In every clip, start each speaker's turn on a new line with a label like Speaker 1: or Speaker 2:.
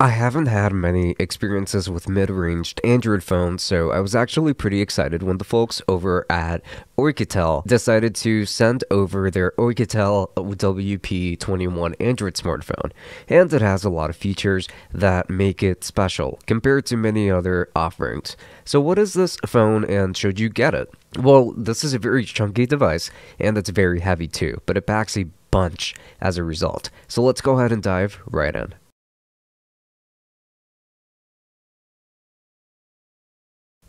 Speaker 1: I haven't had many experiences with mid-ranged Android phones, so I was actually pretty excited when the folks over at OUKITEL decided to send over their OUKITEL WP21 Android smartphone, and it has a lot of features that make it special compared to many other offerings. So what is this phone, and should you get it? Well, this is a very chunky device, and it's very heavy too, but it packs a bunch as a result. So let's go ahead and dive right in.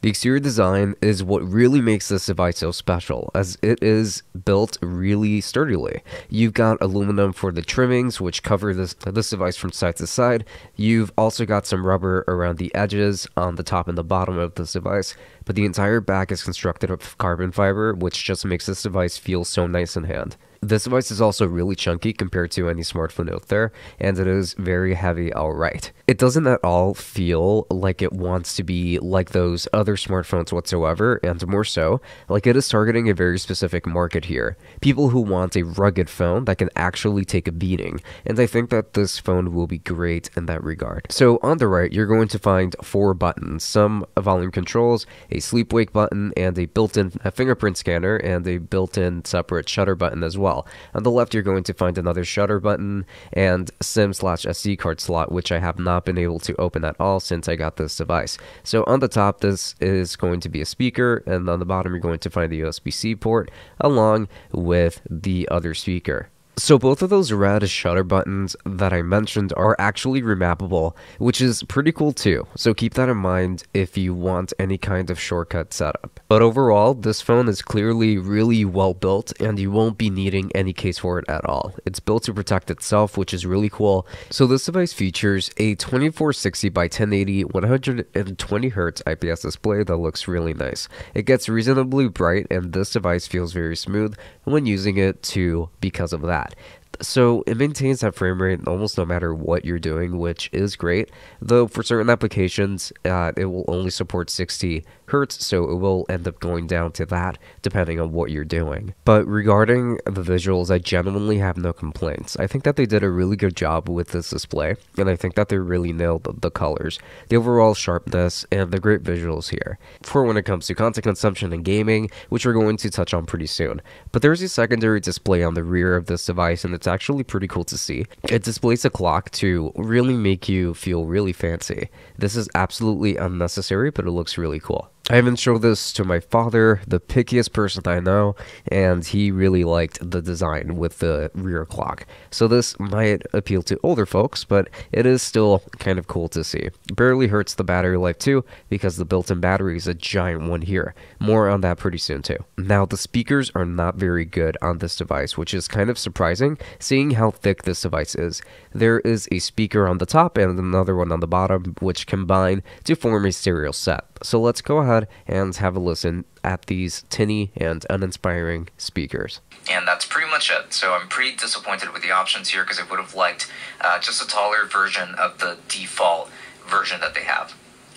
Speaker 1: The exterior design is what really makes this device so special, as it is built really sturdily. You've got aluminum for the trimmings, which cover this device from side to side. You've also got some rubber around the edges on the top and the bottom of this device, but the entire back is constructed of carbon fiber, which just makes this device feel so nice in hand. This device is also really chunky compared to any smartphone out there, and it is very heavy alright. It doesn't at all feel like it wants to be like those other smartphones whatsoever, and more so, like it is targeting a very specific market here. People who want a rugged phone that can actually take a beating, and I think that this phone will be great in that regard. So on the right, you're going to find 4 buttons, some volume controls, a sleep-wake button, and a built-in fingerprint scanner, and a built-in separate shutter button as well. On the left, you're going to find another shutter button and SIM/SD card slot, which I have not been able to open at all since I got this device. So on the top, this is going to be a speaker, and on the bottom, you're going to find the USB-C port along with the other speaker. So both of those red shutter buttons that I mentioned are actually remappable, which is pretty cool too. So keep that in mind if you want any kind of shortcut setup. But overall, this phone is clearly really well built, and you won't be needing any case for it at all. It's built to protect itself, which is really cool. So this device features a 2460 by 1080 120Hz IPS display that looks really nice. It gets reasonably bright, and this device feels very smooth when using it too because of that. So it maintains that frame rate almost no matter what you're doing, which is great, though for certain applications it will only support 60 Hz, so it will end up going down to that depending on what you're doing. But regarding the visuals, I genuinely have no complaints. I think that they did a really good job with this display, and I think that they really nailed the colors, the overall sharpness, and the great visuals here for when it comes to content consumption and gaming, which we're going to touch on pretty soon. But there's a secondary display on the rear of this device, and it's actually pretty cool to see. It displays a clock to really make you feel really fancy. This is absolutely unnecessary, but it looks really cool. I even showed this to my father, the pickiest person I know, and he really liked the design with the rear clock. So this might appeal to older folks, but it is still kind of cool to see. Barely hurts the battery life too, because the built-in battery is a giant one here. More on that pretty soon too. Now, the speakers are not very good on this device, which is kind of surprising, seeing how thick this device is. There is a speaker on the top and another one on the bottom, which combine to form a stereo set. So let's go ahead and have a listen at these tinny and uninspiring speakers.
Speaker 2: And that's pretty much it. So I'm pretty disappointed with the options here because I would have liked just a taller version of the default version that they have.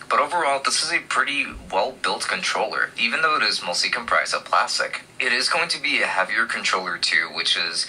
Speaker 2: But overall, this is a pretty well-built controller, even though it is mostly comprised of plastic. It is going to be a heavier controller too, which is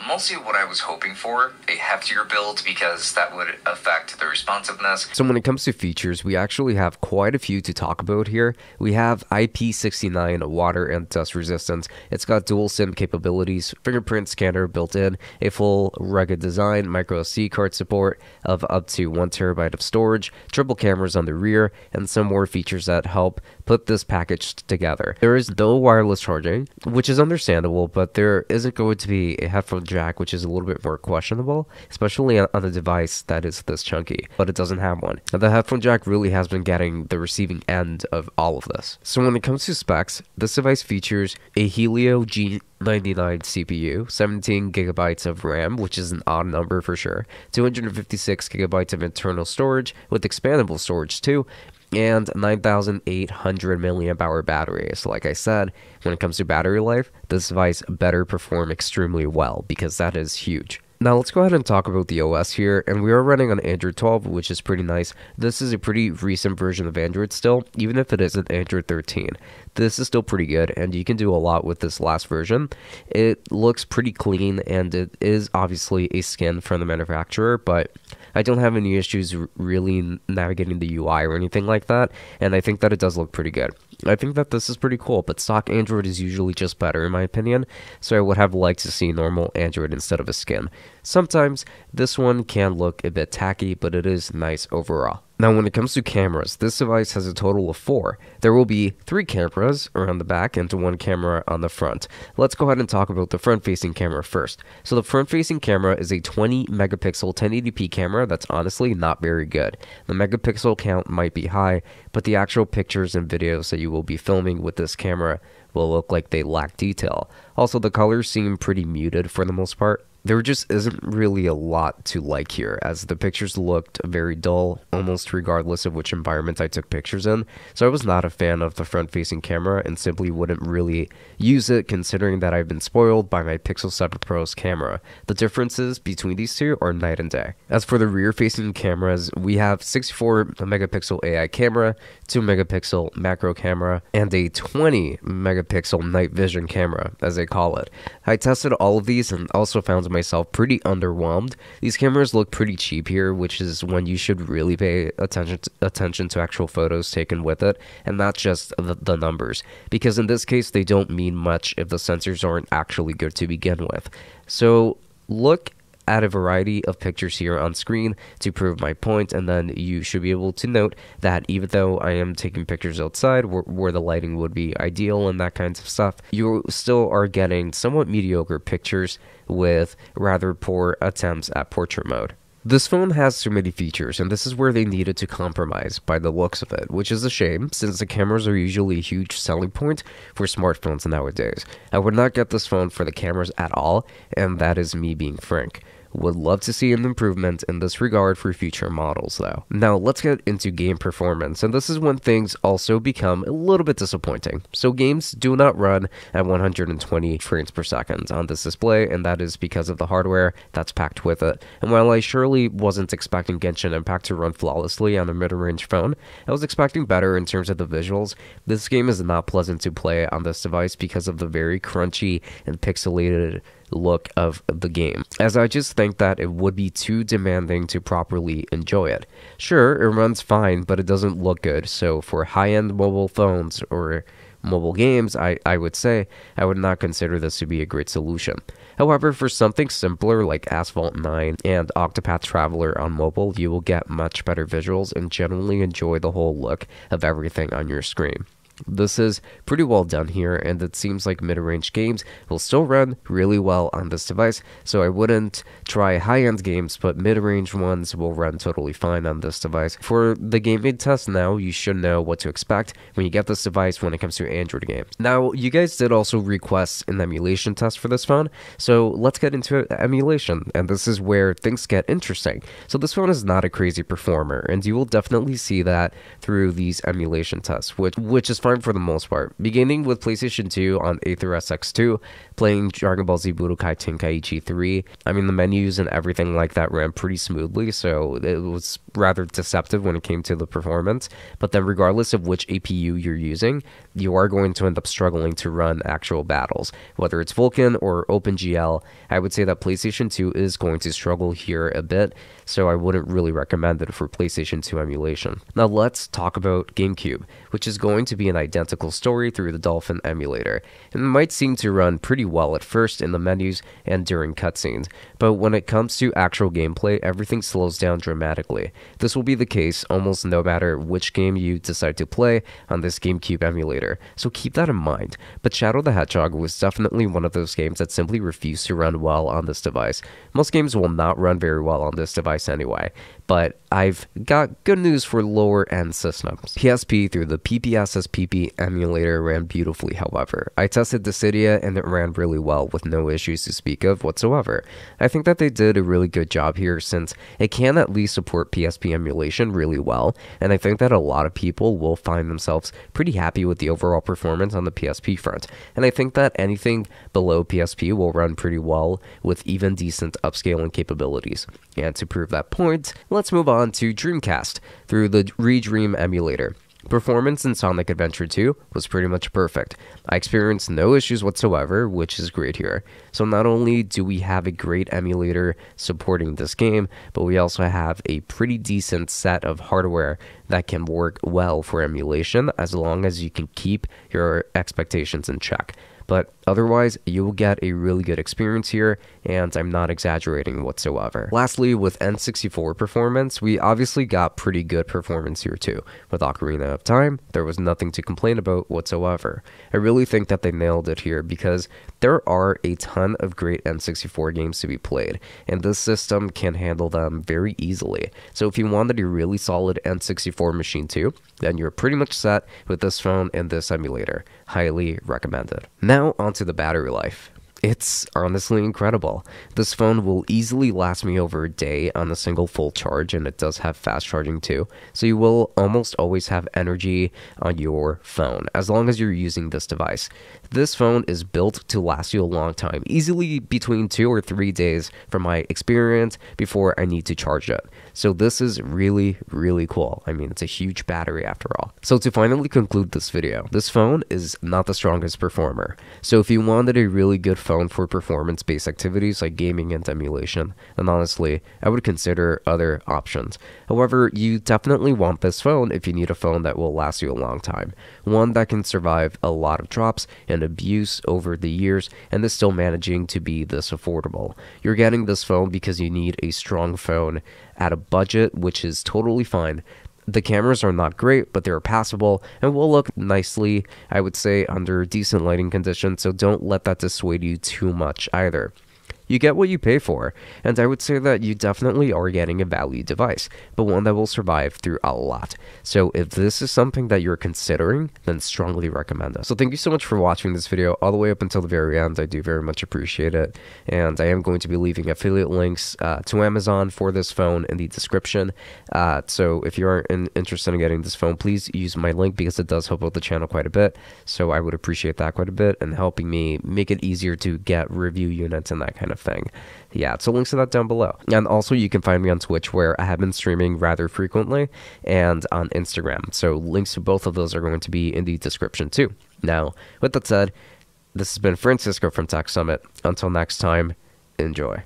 Speaker 2: mostly what I was hoping for, a heftier build, because that would affect the responsiveness.
Speaker 1: So when it comes to features, we actually have quite a few to talk about here. We have IP69 water and dust resistance. It's got dual SIM capabilities, fingerprint scanner built in, a full rugged design, micro SD card support of up to 1 terabyte of storage, triple cameras on the rear, and some more features that help put this package together. There is no wireless charging, which is understandable, but there isn't going to be a headphone jack, which is a little bit more questionable, especially on a device that is this chunky, but it doesn't have one. Now, the headphone jack really has been getting the receiving end of all of this. So when it comes to specs, this device features a Helio G99 CPU, 17 gigabytes of RAM, which is an odd number for sure, 256 gigabytes of internal storage with expandable storage too, and 9,800 milliamp hour battery. So like I said, when it comes to battery life, this device better perform extremely well, because that is huge. Now let's go ahead and talk about the OS here, and we are running on Android 12, which is pretty nice. This is a pretty recent version of Android still, even if it isn't Android 13. This is still pretty good, and you can do a lot with this last version. It looks pretty clean, and it is obviously a skin from the manufacturer, but I don't have any issues really navigating the UI or anything like that, and I think that it does look pretty good. I think that this is pretty cool, but stock Android is usually just better in my opinion, so I would have liked to see normal Android instead of a skin. Sometimes this one can look a bit tacky, but it is nice overall. Now when it comes to cameras, this device has a total of 4. There will be 3 cameras around the back and 1 camera on the front. Let's go ahead and talk about the front-facing camera first. So the front-facing camera is a 20 megapixel 1080p camera that's honestly not very good. The megapixel count might be high, but the actual pictures and videos that you will be filming with this camera will look like they lack detail. Also, the colors seem pretty muted for the most part. There just isn't really a lot to like here, as the pictures looked very dull, almost regardless of which environment I took pictures in, so I was not a fan of the front-facing camera and simply wouldn't really use it considering that I've been spoiled by my Pixel 7 Pro's camera. The differences between these two are night and day. As for the rear-facing cameras, we have 64 megapixel AI camera, 2 megapixel macro camera, and a 20 megapixel night vision camera, as they call it. I tested all of these and also found myself pretty underwhelmed. These cameras look pretty cheap here, which is when you should really pay attention to actual photos taken with it, and not just the numbers, because in this case they don't mean much if the sensors aren't actually good to begin with. So look at a variety of pictures here on screen to prove my point, and then you should be able to note that even though I am taking pictures outside where the lighting would be ideal and that kinds of stuff, you still are getting somewhat mediocre pictures with rather poor attempts at portrait mode. This phone has so many features, and this is where they needed to compromise by the looks of it, which is a shame since the cameras are usually a huge selling point for smartphones nowadays. I would not get this phone for the cameras at all, and that is me being frank. Would love to see an improvement in this regard for future models though. Now let's get into game performance, and this is when things also become a little bit disappointing. So games do not run at 120 frames per second on this display, and that is because of the hardware that's packed with it. And while I surely wasn't expecting Genshin Impact to run flawlessly on a mid-range phone, I was expecting better in terms of the visuals. This game is not pleasant to play on this device because of the very crunchy and pixelated look of the game, as I just think that it would be too demanding to properly enjoy it. Sure, it runs fine, but it doesn't look good, so for high-end mobile phones or mobile games, I would say I would not consider this to be a great solution. However, for something simpler like Asphalt 9 and Octopath Traveler on mobile, you will get much better visuals and generally enjoy the whole look of everything on your screen. This is pretty well done here, and it seems like mid-range games will still run really well on this device, so I wouldn't try high-end games, but mid-range ones will run totally fine on this device. For the gaming test now, you should know what to expect when you get this device when it comes to Android games. Now, you guys did also request an emulation test for this phone, so let's get into emulation, and this is where things get interesting. So this phone is not a crazy performer, and you will definitely see that through these emulation tests, which is fine for the most part. Beginning with PlayStation 2 on Aether SX2, playing Dragon Ball Z Budokai Tenkaichi 3, I mean the menus and everything like that ran pretty smoothly, so it was rather deceptive when it came to the performance, but then regardless of which APU you're using, you are going to end up struggling to run actual battles. Whether it's Vulkan or OpenGL, I would say that PlayStation 2 is going to struggle here a bit, so I wouldn't really recommend it for PlayStation 2 emulation. Now let's talk about GameCube, which is going to be an identical story through the Dolphin emulator. It might seem to run pretty well at first in the menus and during cutscenes, but when it comes to actual gameplay, everything slows down dramatically. This will be the case almost no matter which game you decide to play on this GameCube emulator, so keep that in mind. But Shadow the Hedgehog was definitely one of those games that simply refused to run well on this device. Most games will not run very well on this device anyway, but I've got good news for lower end systems. PSP through the PPSSPP emulator ran beautifully, however. I tested Dissidia and it ran really well with no issues to speak of whatsoever. I think that they did a really good job here since it can at least support PSP emulation really well, and I think that a lot of people will find themselves pretty happy with the overall performance on the PSP front, and I think that anything below PSP will run pretty well with even decent upscaling capabilities. And to prove that point, let's move on to Dreamcast through the Redream emulator. Performance in Sonic Adventure 2 was pretty much perfect. I experienced no issues whatsoever, which is great here. So not only do we have a great emulator supporting this game, but we also have a pretty decent set of hardware that can work well for emulation as long as you can keep your expectations in check. But otherwise, you will get a really good experience here, and I'm not exaggerating whatsoever. Lastly, with N64 performance, we obviously got pretty good performance here too. With Ocarina of Time, there was nothing to complain about whatsoever. I really think that they nailed it here because there are a ton of great N64 games to be played, and this system can handle them very easily. So if you wanted a really solid N64 machine too, then you're pretty much set with this phone and this emulator. Highly recommended. Now onto the battery life. It's honestly incredible. This phone will easily last me over a day on a single full charge, and it does have fast charging too, so you will almost always have energy on your phone as long as you're using this device. This phone is built to last you a long time, easily between 2 or 3 days from my experience before I need to charge it. So this is really, really cool. I mean, it's a huge battery after all. So to finally conclude this video, this phone is not the strongest performer. So if you wanted a really good phone for performance-based activities like gaming and emulation, then honestly, I would consider other options. However, you definitely want this phone if you need a phone that will last you a long time. One that can survive a lot of drops and abuse over the years and is still managing to be this affordable. You're getting this phone because you need a strong phone at a budget, which is totally fine. The cameras are not great, but they're passable and will look nicely, I would say, under decent lighting conditions, so don't let that dissuade you too much either. You get what you pay for, and I would say that you definitely are getting a value device, but one that will survive through a lot. So if this is something that you're considering, then strongly recommend it. So thank you so much for watching this video all the way up until the very end. I do very much appreciate it, and I am going to be leaving affiliate links to Amazon for this phone in the description. So if you are interested in getting this phone, please use my link because it does help out the channel quite a bit. So I would appreciate that quite a bit and helping me make it easier to get review units and that kind of thing. Yeah, so links to that down below. And also you can find me on Twitch, where I have been streaming rather frequently, and on Instagram. So links to both of those are going to be in the description too. Now, with that said, this has been Francisco from Tech Summit. Until next time, enjoy.